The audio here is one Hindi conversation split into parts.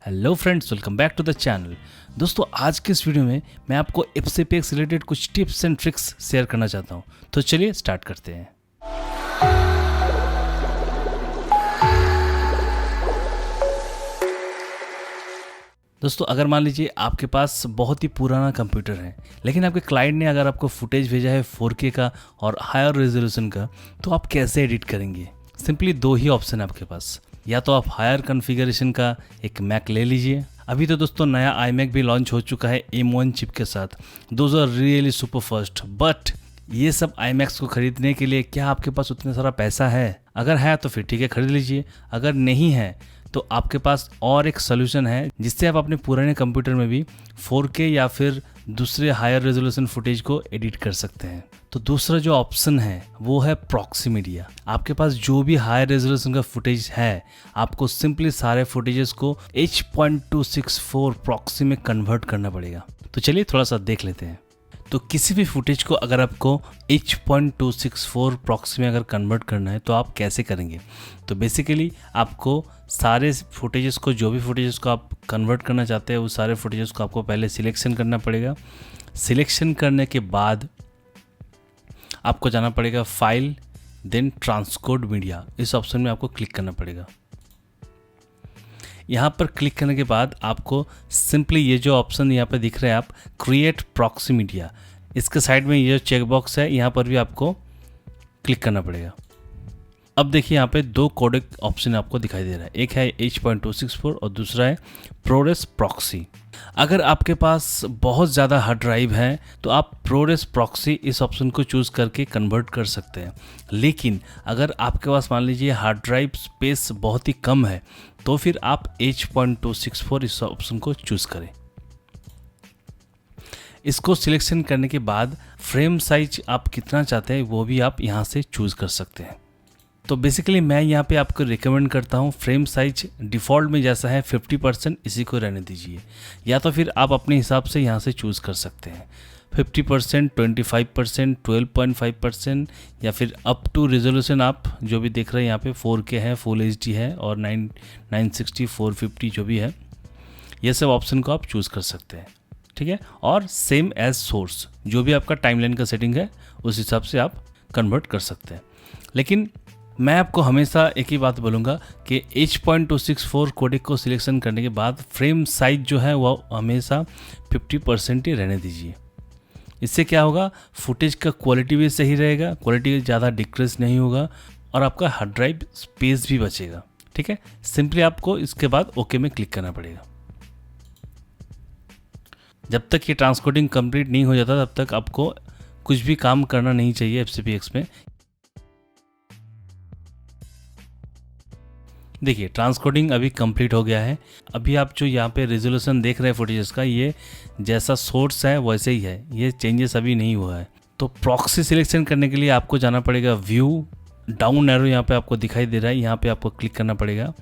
Hello friends, welcome back to the channel. दोस्तों, आज के इस वीडियो में मैं आपको FCPX से रिलेटेड कुछ टिप्स एंड ट्रिक्स शेयर करना चाहता हूं। तो चलिए स्टार्ट करते हैं। दोस्तों, अगर मान लीजिए आपके पास बहुत ही पुराना कंप्यूटर है, लेकिन आपके क्लाइंट ने अगर आपको फुटेज भेजा है 4K का और हायर रेजोल्यूशन का, तो आप कैसे एडिट करेंगे? सिंपली दो ही ऑप्शन है आपके पास। या तो आप हायर कॉन्फ़िगरेशन का एक मैक ले लीजिए। अभी तो दोस्तों नया iMac भी लॉन्च हो चुका है M1 चिप के साथ। Those are really super fast. But ये सब iMacs को खरीदने के लिए क्या आपके पास उतना सारा पैसा है? अगर है तो फिर ठीक है, खरीद लीजिए। अगर नहीं है तो आपके पास और एक सोल्यूशन है जिससे आप अपने पुराने कंप्यूटर में भी 4K या फिर दूसरे हायर रेजोल्यूशन फुटेज को एडिट कर सकते हैं। तो दूसरा जो ऑप्शन है वो है प्रॉक्सी मीडिया। आपके पास जो भी हायर रेजोल्यूशन का फुटेज है, आपको सिंपली सारे फुटेजेस को H.264 प्रॉक्सी में कन्वर्ट करना पड़ेगा। तो चलिए थोड़ा सा देख लेते हैं। तो किसी भी फुटेज को अगर आपको H.264 प्रॉक्सी में अगर कन्वर्ट करना है तो आप कैसे करेंगे? तो बेसिकली आपको सारे फुटेजेस को, जो भी फुटेजेस को आप कन्वर्ट करना चाहते हैं, वो सारे फुटेजेस को आपको पहले सिलेक्शन करना पड़ेगा। सिलेक्शन करने के बाद आपको जाना पड़ेगा फाइल, देन ट्रांसकोड मीडिया। इस ऑप्शन में आपको क्लिक करना पड़ेगा। यहाँ पर क्लिक करने के बाद आपको सिंपली ये जो ऑप्शन यहाँ पर दिख रहा है, आप क्रिएट प्रॉक्सी मीडिया, इसके साइड में ये चेक बॉक्स है, यहाँ पर भी आपको क्लिक करना पड़ेगा। अब देखिए यहाँ पे दो कोडेक ऑप्शन आपको दिखाई दे रहा है। एक है H.264 और दूसरा है ProRes प्रॉक्सी। अगर आपके पास बहुत ज़्यादा हार्ड ड्राइव है तो आप ProRes प्रॉक्सी इस ऑप्शन को चूज़ करके कन्वर्ट कर सकते हैं। लेकिन अगर आपके पास मान लीजिए हार्ड ड्राइव स्पेस बहुत ही कम है तो फिर आप H.264 इस ऑप्शन को चूज़ करें। इसको सिलेक्शन करने के बाद फ्रेम साइज आप कितना चाहते हैं वो भी आप यहाँ से चूज़ कर सकते हैं। तो बेसिकली मैं यहाँ पे आपको रिकमेंड करता हूँ फ्रेम साइज डिफ़ॉल्ट में जैसा है 50%, इसी को रहने दीजिए। या तो फिर आप अपने हिसाब से यहाँ से चूज़ कर सकते हैं 50%, 25%, 12.5% या फिर अप टू रेजोल्यूशन आप जो भी देख रहे हैं यहाँ पे 4K है, फुल HD है और 960, 450 जो भी है, ये सब ऑप्शन को आप चूज़ कर सकते हैं। ठीक है, और सेम एज सोर्स जो भी आपका टाइमलाइन का सेटिंग है उस हिसाब से आप कन्वर्ट कर सकते हैं। लेकिन मैं आपको हमेशा एक ही बात बोलूँगा कि H.264 कोडेक को सिलेक्शन करने के बाद फ्रेम साइज जो है वो हमेशा 50% ही रहने दीजिए। इससे क्या होगा, फुटेज का क्वालिटी भी सही रहेगा, क्वालिटी ज़्यादा डिक्रीज नहीं होगा और आपका हार्ड ड्राइव स्पेस भी बचेगा। ठीक है, सिंपली आपको इसके बाद ओके में क्लिक करना पड़ेगा। जब तक ये ट्रांसकोडिंग कंप्लीट नहीं हो जाता तब तक आपको कुछ भी काम करना नहीं चाहिए FCPX में। देखिए ट्रांसकोडिंग अभी कंप्लीट हो गया है। अभी आप जो यहाँ पे रेजोल्यूशन देख रहे हैं फुटेजेस का, ये जैसा सोर्स है वैसे ही है, ये चेंजेस अभी नहीं हुआ है। तो प्रॉक्सी सिलेक्शन करने के लिए आपको जाना पड़ेगा व्यू, डाउन एरो यहाँ पे आपको दिखाई दे रहा है, यहाँ पे आपको क्लिक करना पड़ेगा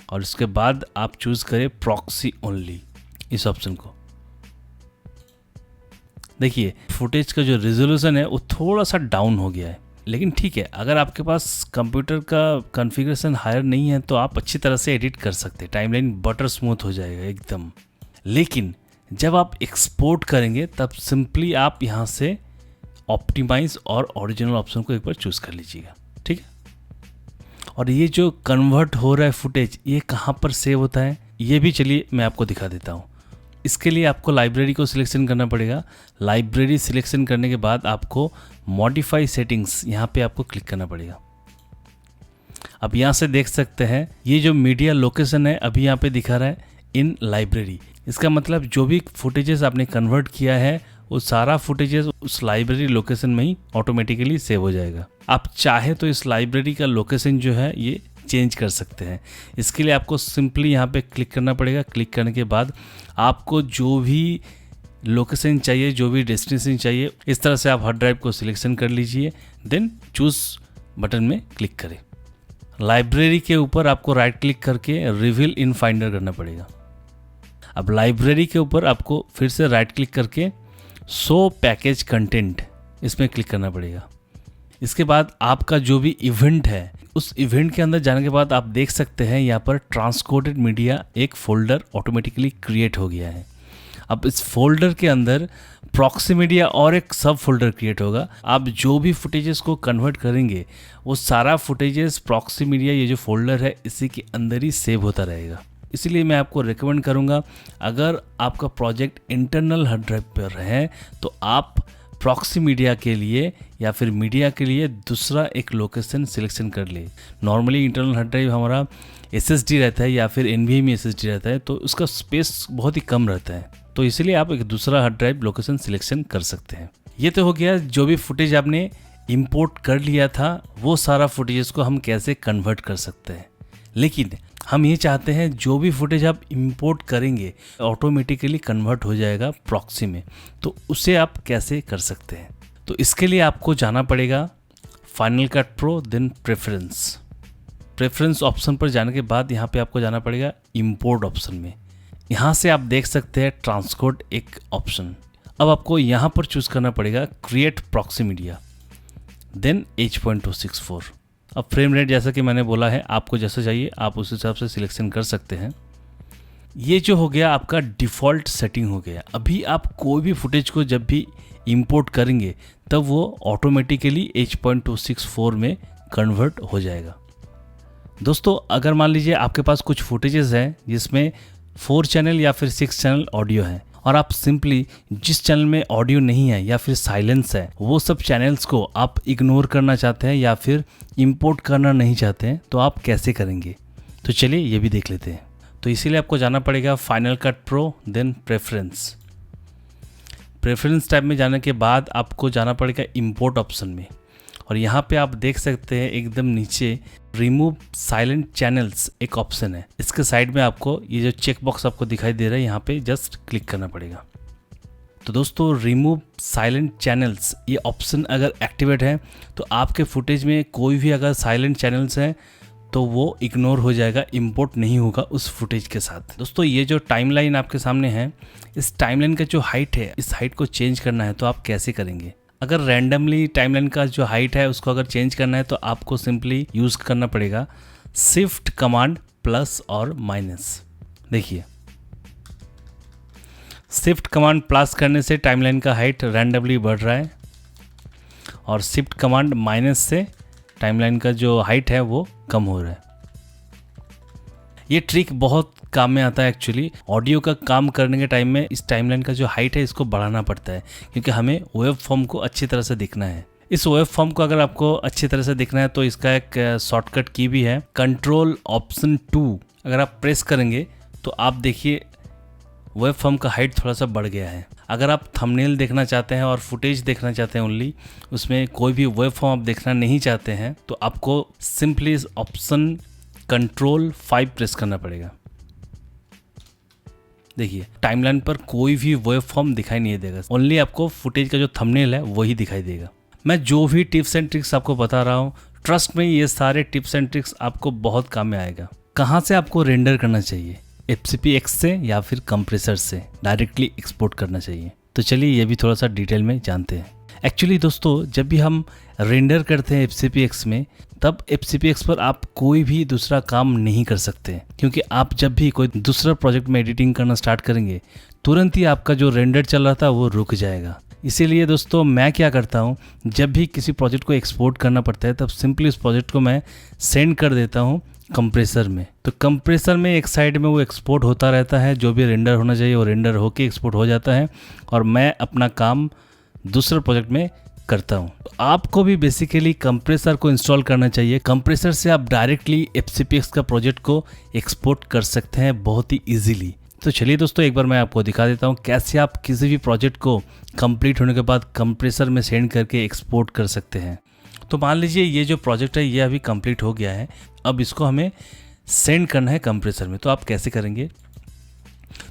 और उसके बाद आप चूज़ करें प्रॉक्सी ओनली इस ऑप्शन को। देखिए फुटेज का जो रेजोल्यूशन है वो थोड़ा सा डाउन हो गया है, लेकिन ठीक है, अगर आपके पास कंप्यूटर का कॉन्फ़िगरेशन हायर नहीं है तो आप अच्छी तरह से एडिट कर सकते हैं, टाइमलाइन बटर स्मूथ हो जाएगा एकदम। लेकिन जब आप एक्सपोर्ट करेंगे तब सिंपली आप यहाँ से ऑप्टिमाइज और ओरिजिनल ऑप्शन को एक बार चूज़ कर लीजिएगा। ठीक है, और ये जो कन्वर्ट हो रहा है फुटेज, ये कहाँ पर सेव होता है ये भी चलिए मैं आपको दिखा देता हूँ। इसके लिए आपको लाइब्रेरी को सिलेक्शन करना पड़ेगा। लाइब्रेरी सिलेक्शन करने के बाद आपको मॉडिफाई सेटिंग्स यहाँ पे आपको क्लिक करना पड़ेगा। अब यहाँ से देख सकते हैं ये जो मीडिया लोकेशन है अभी यहाँ पे दिखा रहा है इन लाइब्रेरी। इसका मतलब जो भी फुटेजेस आपने कन्वर्ट किया है वो सारा फुटेजेस उस लाइब्रेरी लोकेशन में ही ऑटोमेटिकली सेव हो जाएगा। आप चाहे तो इस लाइब्रेरी का लोकेशन जो है ये चेंज कर सकते हैं। इसके लिए आपको सिंपली यहाँ पे क्लिक करना पड़ेगा। क्लिक करने के बाद आपको जो भी लोकेशन चाहिए, जो भी डेस्टिनेशन चाहिए, इस तरह से आप हार्ड ड्राइव को सिलेक्शन कर लीजिए, देन चूज़ बटन में क्लिक करें। लाइब्रेरी के ऊपर आपको राइट क्लिक करके रिवील इन फाइंडर करना पड़ेगा। अब लाइब्रेरी के ऊपर आपको फिर से राइट क्लिक करके शो पैकेज कंटेंट, इसमें क्लिक करना पड़ेगा। इसके बाद आपका जो भी इवेंट है, उस इवेंट के अंदर जाने के बाद आप देख सकते हैं यहाँ पर ट्रांसकोडेड मीडिया एक फोल्डर ऑटोमेटिकली क्रिएट हो गया है। अब इस फोल्डर के अंदर प्रॉक्सी मीडिया और एक सब फोल्डर क्रिएट होगा। आप जो भी फुटेजेस को कन्वर्ट करेंगे वो सारा फुटेजेस प्रॉक्सी मीडिया ये जो फोल्डर है इसी के अंदर ही सेव होता रहेगा। इसीलिए मैं आपको रिकमेंड करूँगा, अगर आपका प्रोजेक्ट इंटरनल हार्ड ड्राइव पर है तो आप प्रॉक्सी मीडिया के लिए या फिर मीडिया के लिए दूसरा एक लोकेशन सिलेक्शन कर ले। नॉर्मली इंटरनल हार्ड ड्राइव हमारा SSD रहता है या फिर NVMe SSD रहता है, तो उसका स्पेस बहुत ही कम रहता है, तो इसलिए आप एक दूसरा हार्ड ड्राइव लोकेशन सिलेक्शन कर सकते हैं। ये तो हो गया जो भी फुटेज आपने इंपोर्ट कर लिया था वो सारा फुटेजेस को हम कैसे कन्वर्ट कर सकते हैं। लेकिन हम ये चाहते हैं जो भी फुटेज आप इंपोर्ट करेंगे ऑटोमेटिकली कन्वर्ट हो जाएगा प्रॉक्सी में, तो उसे आप कैसे कर सकते हैं। तो इसके लिए आपको जाना पड़ेगा final cut pro, then preference option पर जाने के बाद यहाँ पे आपको जाना पड़ेगा इंपोर्ट ऑप्शन में। यहाँ से आप देख सकते हैं ट्रांसकोड एक ऑप्शन। अब आपको यहाँ पर चूज़ करना पड़ेगा create proxy media, then H.264। अब फ्रेम रेट जैसा कि मैंने बोला है आपको जैसा चाहिए आप उस हिसाब से सिलेक्शन कर सकते हैं। ये जो हो गया आपका डिफ़ॉल्ट सेटिंग हो गया। अभी आप कोई भी फुटेज को जब भी इंपोर्ट करेंगे तब वो ऑटोमेटिकली H.264 में कन्वर्ट हो जाएगा। दोस्तों अगर मान लीजिए आपके पास कुछ फुटेजेस हैं जिसमें 4 चैनल या फिर 6 चैनल ऑडियो है और आप सिंपली जिस चैनल में ऑडियो नहीं है या फिर साइलेंस है वो सब चैनल्स को आप इग्नोर करना चाहते हैं या फिर इंपोर्ट करना नहीं चाहते हैं, तो आप कैसे करेंगे, तो चलिए ये भी देख लेते हैं। तो इसीलिए आपको जाना पड़ेगा final cut pro, then preference tab में जाने के बाद आपको जाना पड़ेगा इंपोर्ट ऑप्शन में, और यहाँ पे आप देख सकते हैं एकदम नीचे रिमूव साइलेंट चैनल्स एक ऑप्शन है। इसके साइड में आपको ये जो चेक बॉक्स आपको दिखाई दे रहा है यहाँ पे जस्ट क्लिक करना पड़ेगा। तो दोस्तों रिमूव साइलेंट चैनल्स ये ऑप्शन अगर एक्टिवेट है तो आपके फुटेज में कोई भी अगर साइलेंट चैनल्स हैं तो वो इग्नोर हो जाएगा, इंपोर्ट नहीं होगा उस फुटेज के साथ। दोस्तों ये जो टाइमलाइन आपके सामने है, इस टाइमलाइन का जो हाइट है इस हाइट को चेंज करना है तो आप कैसे करेंगे। अगर रैंडमली टाइमलाइन का जो हाइट है उसको अगर चेंज करना है तो आपको सिंपली यूज़ करना पड़ेगा शिफ्ट कमांड प्लस और माइनस। देखिए शिफ्ट कमांड प्लस करने से टाइमलाइन का हाइट रैंडमली बढ़ रहा है और शिफ्ट कमांड माइनस से टाइमलाइन का जो हाइट है वो कम हो रहा है। ये ट्रिक बहुत काम में आता है एक्चुअली। ऑडियो का काम करने के टाइम में इस टाइमलाइन का जो हाइट है इसको बढ़ाना पड़ता है क्योंकि हमें वेब फॉर्म को अच्छी तरह से दिखना है। इस वेब फॉर्म को अगर आपको अच्छी तरह से दिखना है तो इसका एक शॉर्टकट की भी है, Ctrl+Option+2 अगर आप प्रेस करेंगे तो आप देखिए वेब फॉर्म का हाइट थोड़ा सा बढ़ गया है। अगर आप थंबनेल देखना चाहते हैं और फुटेज देखना चाहते हैं ओनली, उसमें कोई भी वेब फॉर्म आप देखना नहीं चाहते हैं तो आपको सिंपली इस ऑप्शन Ctrl+5 प्रेस करना पड़ेगा। देखिए टाइमलाइन पर कोई भी वेब फॉर्म दिखाई नहीं देगा, ओनली आपको फुटेज का जो थंबनेल है वही दिखाई देगा। मैं जो भी टिप्स एंड ट्रिक्स आपको बता रहा हूँ, ट्रस्ट में ये सारे टिप्स एंड ट्रिक्स आपको बहुत काम में आएगा। कहाँ से आपको रेंडर करना चाहिए, FCPX से या फिर कंप्रेसर से डायरेक्टली एक्सपोर्ट करना चाहिए। तो चलिए ये भी थोड़ा सा डिटेल में जानते हैं। एक्चुअली दोस्तों जब भी हम रेंडर करते हैं FCPX में, तब FCPX पर आप कोई भी दूसरा काम नहीं कर सकते क्योंकि आप जब भी कोई दूसरा प्रोजेक्ट में एडिटिंग करना स्टार्ट करेंगे तुरंत ही आपका जो रेंडर चल रहा था वो रुक जाएगा। इसीलिए दोस्तों मैं क्या करता हूँ, जब भी किसी प्रोजेक्ट को एक्सपोर्ट करना पड़ता है तब सिंपली उस प्रोजेक्ट को मैं सेंड कर देता हूँ कंप्रेसर में। तो कंप्रेसर में एक साइड में वो एक्सपोर्ट होता रहता है, जो भी रेंडर होना चाहिए वो रेंडर होके एक्सपोर्ट हो जाता है और मैं अपना काम दूसरे प्रोजेक्ट में करता हूँ। तो आपको भी बेसिकली कंप्रेसर को इंस्टॉल करना चाहिए। कंप्रेसर से आप डायरेक्टली FCPX का प्रोजेक्ट को एक्सपोर्ट कर सकते हैं बहुत ही इजीली। तो चलिए दोस्तों एक बार मैं आपको दिखा देता हूँ कैसे आप किसी भी प्रोजेक्ट को कंप्लीट होने के बाद कंप्रेसर में सेंड करके एक्सपोर्ट कर सकते हैं। तो मान लीजिए ये जो प्रोजेक्ट है ये अभी कंप्लीट हो गया है, अब इसको हमें सेंड करना है कंप्रेसर में। तो आप कैसे करेंगे,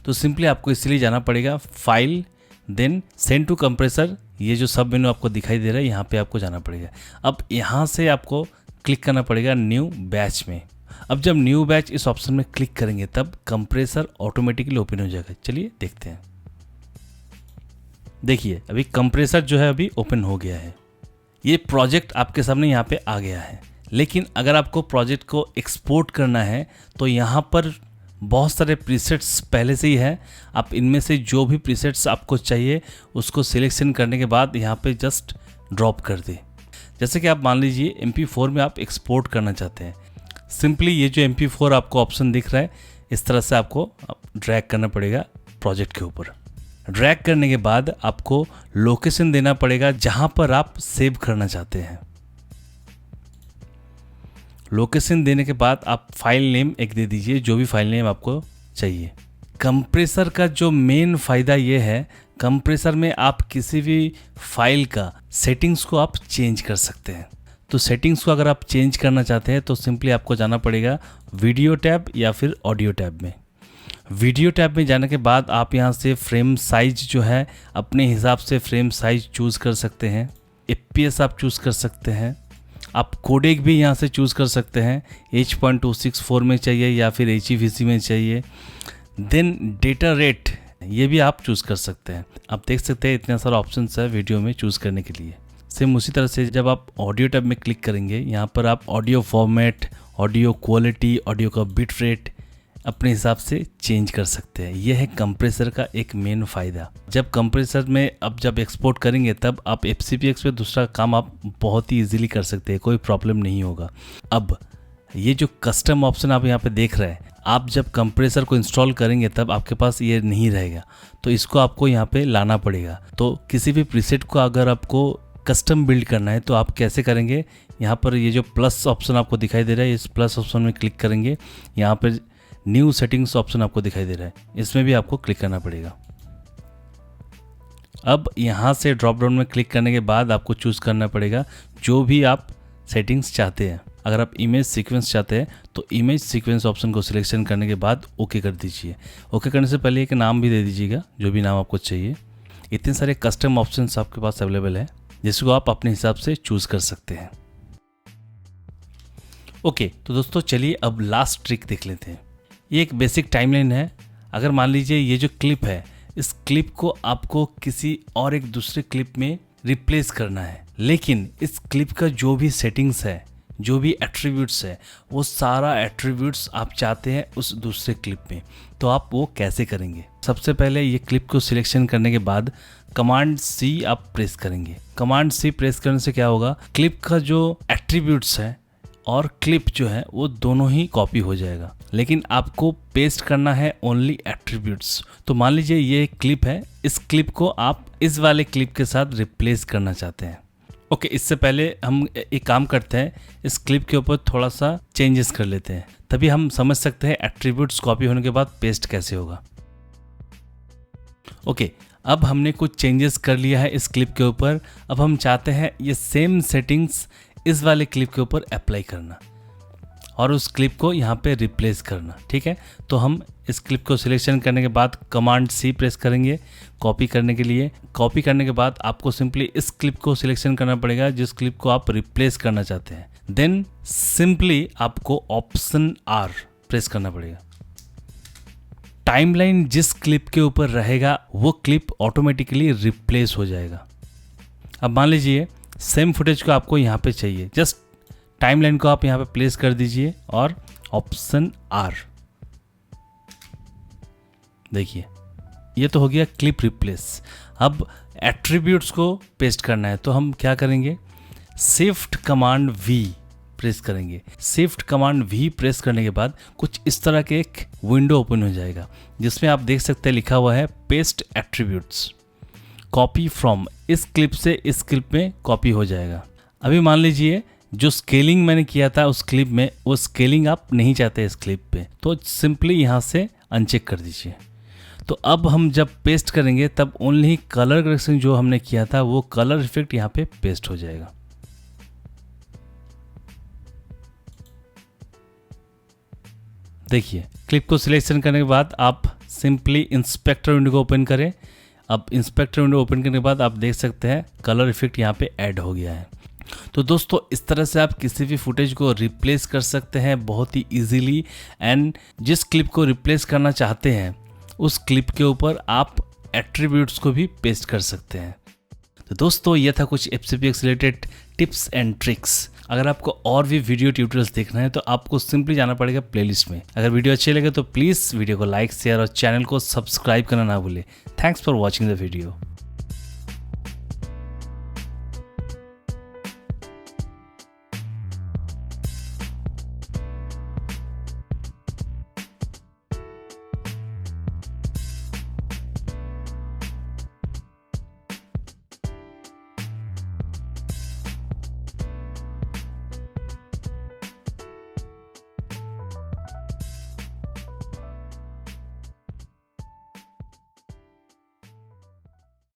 तो सिंपली आपको इसलिए जाना पड़ेगा file, then send to compressor. ये जो सब मेनू आपको दिखाई दे रहा है यहाँ पे आपको जाना पड़ेगा। अब यहाँ से आपको क्लिक करना पड़ेगा न्यू बैच में। अब जब न्यू बैच इस ऑप्शन में क्लिक करेंगे तब कंप्रेसर ऑटोमेटिकली ओपन हो जाएगा। चलिए देखते हैं। देखिए अभी कंप्रेसर जो है अभी ओपन हो गया है। ये प्रोजेक्ट आपके सामने यहाँ पे आ गया है। लेकिन अगर आपको प्रोजेक्ट को एक्सपोर्ट करना है तो यहाँ पर बहुत सारे प्रीसेट्स पहले से ही है। आप इनमें से जो भी प्रीसेट्स आपको चाहिए उसको सिलेक्शन करने के बाद यहाँ पे जस्ट ड्रॉप कर दें। जैसे कि आप मान लीजिए MP4 में आप एक्सपोर्ट करना चाहते हैं। सिंपली ये जो MP4 आपको ऑप्शन दिख रहा है, इस तरह से आपको ड्रैग करना पड़ेगा प्रोजेक्ट के ऊपर। ड्रैग करने के बाद आपको लोकेशन देना पड़ेगा जहाँ पर आप सेव करना चाहते हैं। लोकेशन देने के बाद आप फाइल नेम एक दे दीजिए, जो भी फाइल नेम आपको चाहिए। कंप्रेसर का जो मेन फ़ायदा ये है, कंप्रेसर में आप किसी भी फाइल का सेटिंग्स को आप चेंज कर सकते हैं। तो सेटिंग्स को अगर आप चेंज करना चाहते हैं तो सिंपली आपको जाना पड़ेगा वीडियो टैब या फिर ऑडियो टैब में। वीडियो टैब में जाने के बाद आप यहाँ से फ्रेम साइज जो है अपने हिसाब से फ्रेम साइज चूज़ कर सकते हैं। FPS आप चूज़ कर सकते हैं। आप कोडेक भी यहाँ से चूज़ कर सकते हैं, H.264 में चाहिए या फिर HEVC में चाहिए। देन डेटा रेट ये भी आप चूज़ कर सकते हैं। आप देख सकते हैं इतना सारा ऑप्शंस है वीडियो में चूज़ करने के लिए। सेम उसी तरह से जब आप ऑडियो टैब में क्लिक करेंगे, यहाँ पर आप audio format, audio quality, audio का बिट रेट अपने हिसाब से चेंज कर सकते हैं। यह है कंप्रेसर का एक मेन फ़ायदा। जब कंप्रेसर में अब जब एक्सपोर्ट करेंगे तब आप FCPX पे दूसरा काम आप बहुत ही इजीली कर सकते हैं, कोई प्रॉब्लम नहीं होगा। अब ये जो कस्टम ऑप्शन आप यहाँ पे देख रहे हैं, आप जब कंप्रेसर को इंस्टॉल करेंगे तब आपके पास ये नहीं रहेगा, तो इसको आपको यहाँ पे लाना पड़ेगा। तो किसी भी प्रीसेट को अगर आपको कस्टम बिल्ड करना है तो आप कैसे करेंगे, यहाँ पर ये जो प्लस ऑप्शन आपको दिखाई दे रहा है, इस प्लस ऑप्शन में क्लिक करेंगे। यहाँ पर न्यू सेटिंग्स ऑप्शन आपको दिखाई दे रहा है, इसमें भी आपको क्लिक करना पड़ेगा। अब यहाँ से ड्रॉप डाउन में क्लिक करने के बाद आपको चूज़ करना पड़ेगा जो भी आप सेटिंग्स चाहते हैं। अगर आप इमेज सीक्वेंस चाहते हैं तो इमेज सीक्वेंस ऑप्शन को सिलेक्शन करने के बाद ओके कर दीजिए। ओके करने से पहले एक नाम भी दे दीजिएगा, जो भी नाम आपको चाहिए। इतने सारे कस्टम ऑप्शंस आपके पास अवेलेबल है जिसको आप अपने हिसाब से चूज़ कर सकते हैं। ओके, तो दोस्तों चलिए अब लास्ट ट्रिक देख लेते हैं। ये एक बेसिक टाइमलाइन है। अगर मान लीजिए ये जो क्लिप है, इस क्लिप को आपको किसी और एक दूसरे क्लिप में रिप्लेस करना है, लेकिन इस क्लिप का जो भी सेटिंग्स है, जो भी एट्रीब्यूट्स है, वो सारा एट्रीब्यूट्स आप चाहते हैं उस दूसरे क्लिप में। तो आप वो कैसे करेंगे? सबसे पहले ये क्लिप को सिलेक्शन करने के बाद कमांड C आप प्रेस करेंगे। कमांड C प्रेस करने से क्या होगा, क्लिप का जो एट्रीब्यूट्स है और क्लिप जो है वो दोनों ही कॉपी हो जाएगा, लेकिन आपको पेस्ट करना है ओनली एट्रीब्यूट्स। तो मान लीजिए ये क्लिप है, इस क्लिप को आप इस वाले क्लिप के साथ रिप्लेस करना चाहते हैं। ओके, इससे पहले हम एक काम करते हैं, इस क्लिप के ऊपर थोड़ा सा चेंजेस कर लेते हैं, तभी हम समझ सकते हैं एट्रीब्यूट्स कॉपी होने के बाद पेस्ट कैसे होगा। ओके, अब हमने कुछ चेंजेस कर लिया है इस क्लिप के ऊपर। अब हम चाहते हैं ये सेम सेटिंग्स इस वाले क्लिप के ऊपर अप्लाई करना और उस क्लिप को यहाँ पे रिप्लेस करना। ठीक है, तो हम इस क्लिप को सिलेक्शन करने के बाद कमांड C प्रेस करेंगे कॉपी करने के लिए। कॉपी करने के बाद आपको सिंपली इस क्लिप को सिलेक्शन करना पड़ेगा जिस क्लिप को आप रिप्लेस करना चाहते हैं। देन सिंपली आपको ऑप्शन R प्रेस करना पड़ेगा। टाइमलाइन जिस क्लिप के ऊपर रहेगा वो क्लिप ऑटोमेटिकली रिप्लेस हो जाएगा। अब मान लीजिए सेम फुटेज को आपको यहाँ पे चाहिए, जस्ट टाइमलाइन को आप यहाँ पे प्लेस कर दीजिए और ऑप्शन R। देखिए ये तो हो गया क्लिप रिप्लेस। अब एट्रीब्यूट्स को पेस्ट करना है तो हम क्या करेंगे, शिफ्ट कमांड V प्रेस करेंगे। शिफ्ट कमांड V प्रेस करने के बाद कुछ इस तरह के एक विंडो ओपन हो जाएगा जिसमें आप देख सकते हैं लिखा हुआ है पेस्ट एट्रीब्यूट्स, कॉपी फ्रॉम। इस क्लिप से इस क्लिप में कॉपी हो जाएगा। अभी मान लीजिए जो स्केलिंग मैंने किया था उस क्लिप में, वो स्केलिंग आप नहीं चाहते इस क्लिप पे, तो सिंपली यहाँ से अनचेक कर दीजिए। तो अब हम जब पेस्ट करेंगे तब ओनली कलर करेक्शन जो हमने किया था वो कलर इफेक्ट यहाँ पे पेस्ट हो जाएगा। देखिए क्लिप को सिलेक्शन करने के बाद आप सिंपली इंस्पेक्टर विंडो को ओपन करें। अब इंस्पेक्टर विंडो ओपन करने के बाद आप देख सकते हैं कलर इफेक्ट यहाँ पे ऐड हो गया है। तो दोस्तों इस तरह से आप किसी भी फुटेज को रिप्लेस कर सकते हैं बहुत ही इजीली, एंड जिस क्लिप को रिप्लेस करना चाहते हैं उस क्लिप के ऊपर आप एट्रीब्यूट्स को भी पेस्ट कर सकते हैं। तो दोस्तों ये था कुछ FCPX related tips and tricks. अगर आपको और भी वीडियो ट्यूटोरियल्स देखना है तो आपको सिंपली जाना पड़ेगा प्लेलिस्ट में। अगर वीडियो अच्छे लगे तो प्लीज़ वीडियो को लाइक शेयर और चैनल को सब्सक्राइब करना ना भूलें। Thanks for watching the video.